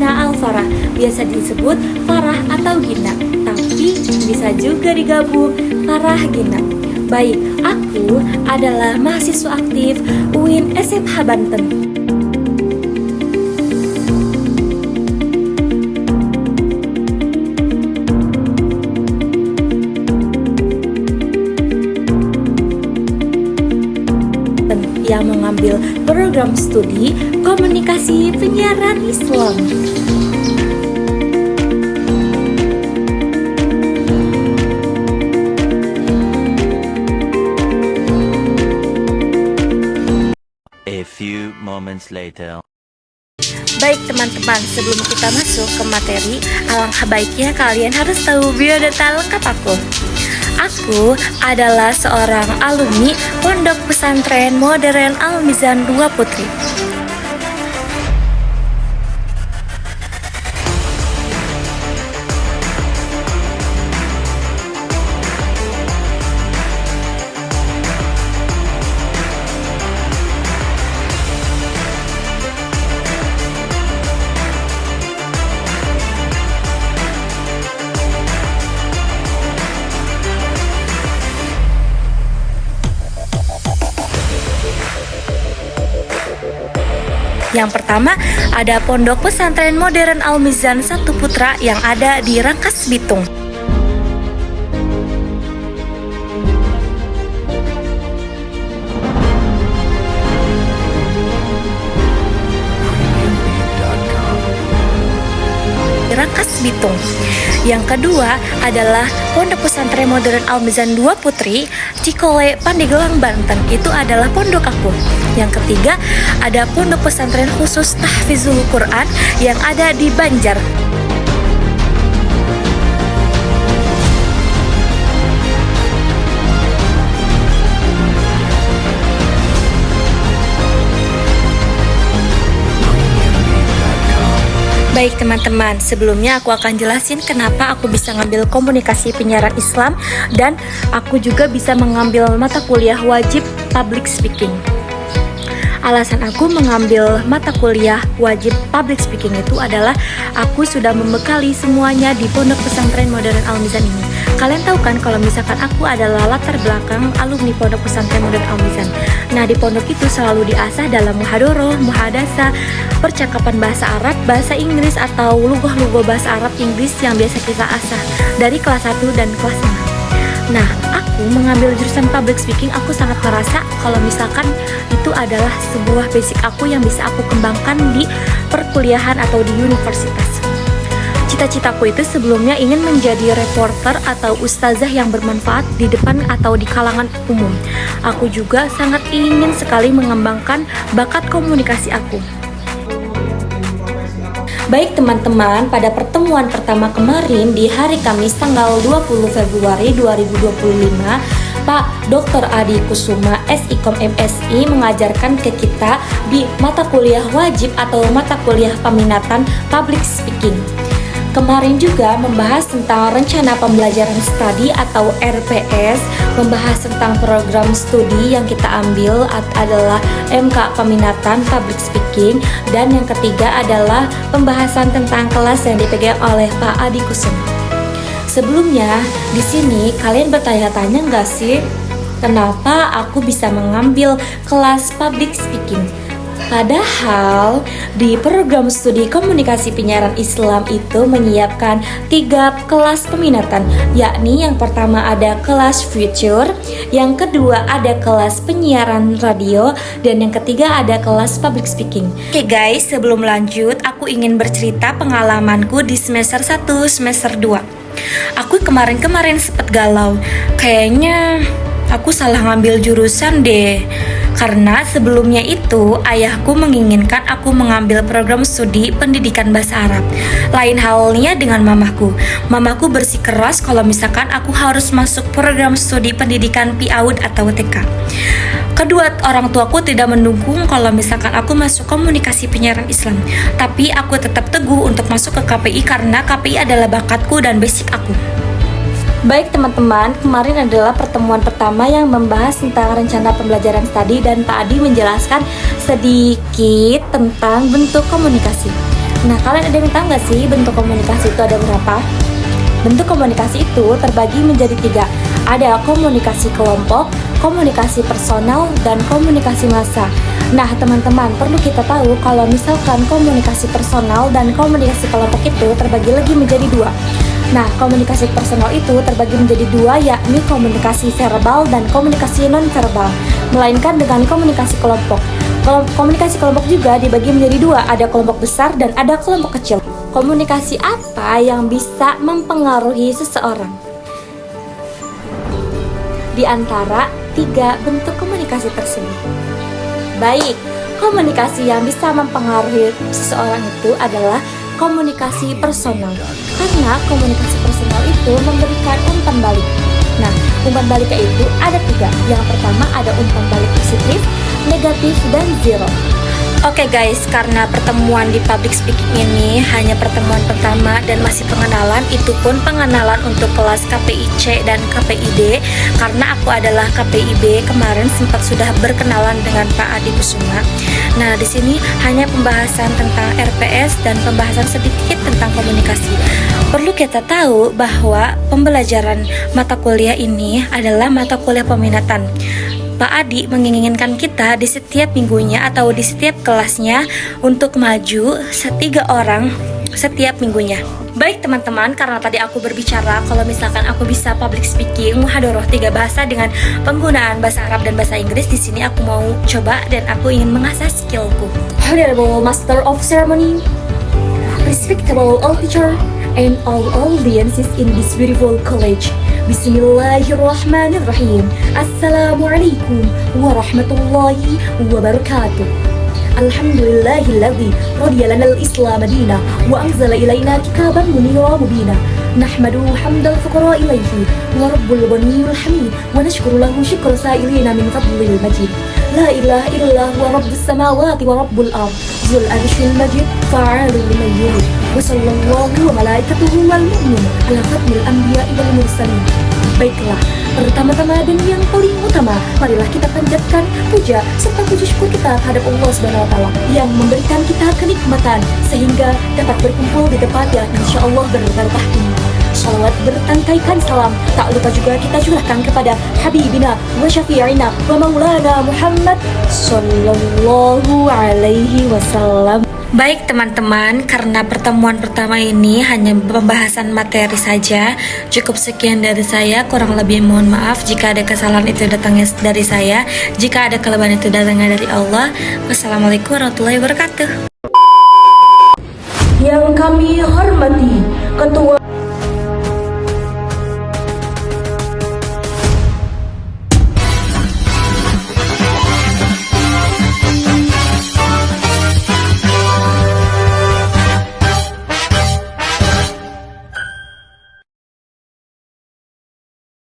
Gina Alfarah, biasa disebut Farah atau Gina, tapi bisa juga digabung Farah Gina. Baik, aku adalah mahasiswa aktif UIN SMH Banten. Yang mengambil program studi komunikasi penyiaran Islam. A few moments later. Baik teman-teman, sebelum kita masuk ke materi, alangkah baiknya kalian harus tahu biodata lengkap aku. Aku adalah seorang alumni Pondok Pesantren Modern Al-Mizan 2 Putri. Yang pertama, ada Pondok Pesantren Modern Al-Mizan 1 Putra yang ada di Rangkas Bitung. Rangkas Bitung. Yang kedua adalah Pondok Pesantren Modern Al-Mizan 2 Putri, Cikole, Pandeglang, Banten. Itu adalah pondok aku. Yang ketiga ada Pondok Pesantren Khusus Tahfizul Quran yang ada di Banjar. Baik teman-teman, sebelumnya aku akan jelasin kenapa aku bisa ngambil komunikasi penyiaran Islam dan aku juga bisa mengambil mata kuliah wajib public speaking. Alasan aku mengambil mata kuliah wajib public speaking itu adalah aku sudah membekali semuanya di Pondok Pesantren Modern Al-Mizan ini. Kalian tahu kan kalau misalkan aku adalah latar belakang alumni Pondok Pesantren Modern Al-Mizan. Nah, di pondok itu selalu diasah dalam muhadoroh, muhadasa, percakapan bahasa Arab, bahasa Inggris atau lughah-lughah bahasa Arab Inggris yang biasa kita asah dari kelas 1 dan kelas 5. Nah, aku mengambil jurusan public speaking, aku sangat merasa kalau misalkan itu adalah sebuah basic aku yang bisa aku kembangkan di perkuliahan atau di universitas. Cita-citaku itu sebelumnya ingin menjadi reporter atau ustazah yang bermanfaat di depan atau di kalangan umum. Aku juga sangat ingin sekali mengembangkan bakat komunikasi aku. Baik teman-teman, pada pertemuan pertama kemarin di hari Kamis tanggal 20 Februari 2025, Pak Dr. Adi Kusuma SIKOM MSI mengajarkan ke kita di mata kuliah wajib atau mata kuliah peminatan public speaking. Kemarin juga membahas tentang rencana pembelajaran studi atau RPS, membahas tentang program studi yang kita ambil adalah MK Peminatan Public Speaking, dan yang ketiga adalah pembahasan tentang kelas yang dipegang oleh Pak Adi Kusuma. Sebelumnya, di sini kalian bertanya-tanya nggak sih, kenapa aku bisa mengambil kelas public speaking? Padahal di program studi komunikasi penyiaran Islam itu menyiapkan 3 kelas peminatan, yakni yang pertama ada kelas future, yang kedua ada kelas penyiaran radio, dan yang ketiga ada kelas public speaking. Oke guys, sebelum lanjut aku ingin bercerita pengalamanku di semester 1, semester 2. Aku kemarin sempet galau, kayaknya aku salah ngambil jurusan deh. Karena sebelumnya itu ayahku menginginkan aku mengambil program studi pendidikan bahasa Arab. Lain halnya dengan mamaku. Mamaku bersikeras kalau misalkan aku harus masuk program studi pendidikan PAUD atau TK. Kedua orang tuaku tidak mendukung kalau misalkan aku masuk komunikasi penyiaran Islam. Tapi aku tetap teguh untuk masuk ke KPI karena KPI adalah bakatku dan basic aku. Baik teman-teman, kemarin adalah pertemuan pertama yang membahas tentang rencana pembelajaran studi dan Pak Adi menjelaskan sedikit tentang bentuk komunikasi. Nah, kalian ada yang tahu nggak sih bentuk komunikasi itu ada berapa? Bentuk komunikasi itu terbagi menjadi 3. Ada komunikasi kelompok, komunikasi personal, dan komunikasi massa. Nah, teman-teman, perlu kita tahu kalau misalkan komunikasi personal dan komunikasi kelompok itu terbagi lagi menjadi 2. Nah, komunikasi personal itu terbagi menjadi 2, yakni komunikasi verbal dan komunikasi non-verbal, melainkan dengan komunikasi kelompok. Komunikasi kelompok juga dibagi menjadi 2, ada kelompok besar dan ada kelompok kecil. Komunikasi apa yang bisa mempengaruhi seseorang? Di antara 3 bentuk komunikasi tersebut. Baik, komunikasi yang bisa mempengaruhi seseorang itu adalah komunikasi personal. Karena komunikasi personal itu memberikan umpan balik. Nah, umpan baliknya itu ada 3. Yang pertama ada umpan balik positif, negatif, dan zero. Oke guys, karena pertemuan di public speaking ini hanya pertemuan pertama dan masih pengenalan, itu pun pengenalan untuk kelas KPIC dan KPID. Karena aku adalah KPIB, kemarin sempat sudah berkenalan dengan Pak Adi Kusuma. Nah, di sini hanya pembahasan tentang RPS dan pembahasan sedikit tentang komunikasi. Perlu kita tahu bahwa pembelajaran mata kuliah ini adalah mata kuliah peminatan. Pak Adi menginginkan kita di setiap minggunya atau di setiap kelasnya untuk maju 3 orang setiap minggunya. Baik teman-teman, karena tadi aku berbicara kalau misalkan aku bisa public speaking muhadharah 3 bahasa dengan penggunaan bahasa Arab dan bahasa Inggris, di sini aku mau coba dan aku ingin mengasah skillku. Honorable Master of Ceremony, respectable all teacher, and all audiences in this beautiful college. Bismillahirrahmanirrahim. Assalamualaikum warahmatullahi wabarakatuh. Alhamdulillahilladzi radiya lana al-islam dina wa anzala ilaina kitaban munira mubina. Nahmaduhu hamdal fuqara ilaihi wa rabbul ghaniyul hamid wa nashkuru lahu syukra sa'ilina min fadlil majid. La ilaha illallah wa rabbus samawati wa rabbul ardh zul arsyil majid fa'alu liman yurid. Wa sallallahu wa malaikatuhu wal mu'min ala khatmil anbiya'i wal mursalin. Baiklah, pertama-tama dan yang paling utama, marilah kita panjatkan puja serta puji syukur kita terhadap Allah Subhanahu wa taala yang memberikan kita kenikmatan sehingga dapat berkumpul di tempat yang insyaallah berbarakah ini. Salawat bertangkaikan salam tak lupa juga kita curahkan kepada Habibina wa Syafi'ina wa Maulana Muhammad sallallahu alaihi wasallam. Baik teman-teman, karena pertemuan pertama ini hanya pembahasan materi saja. Cukup sekian dari saya, kurang lebih mohon maaf jika ada kesalahan itu datangnya dari saya. Jika ada kelebihan itu datangnya dari Allah. Wassalamualaikum warahmatullahi wabarakatuh. Yang kami hormati Ketua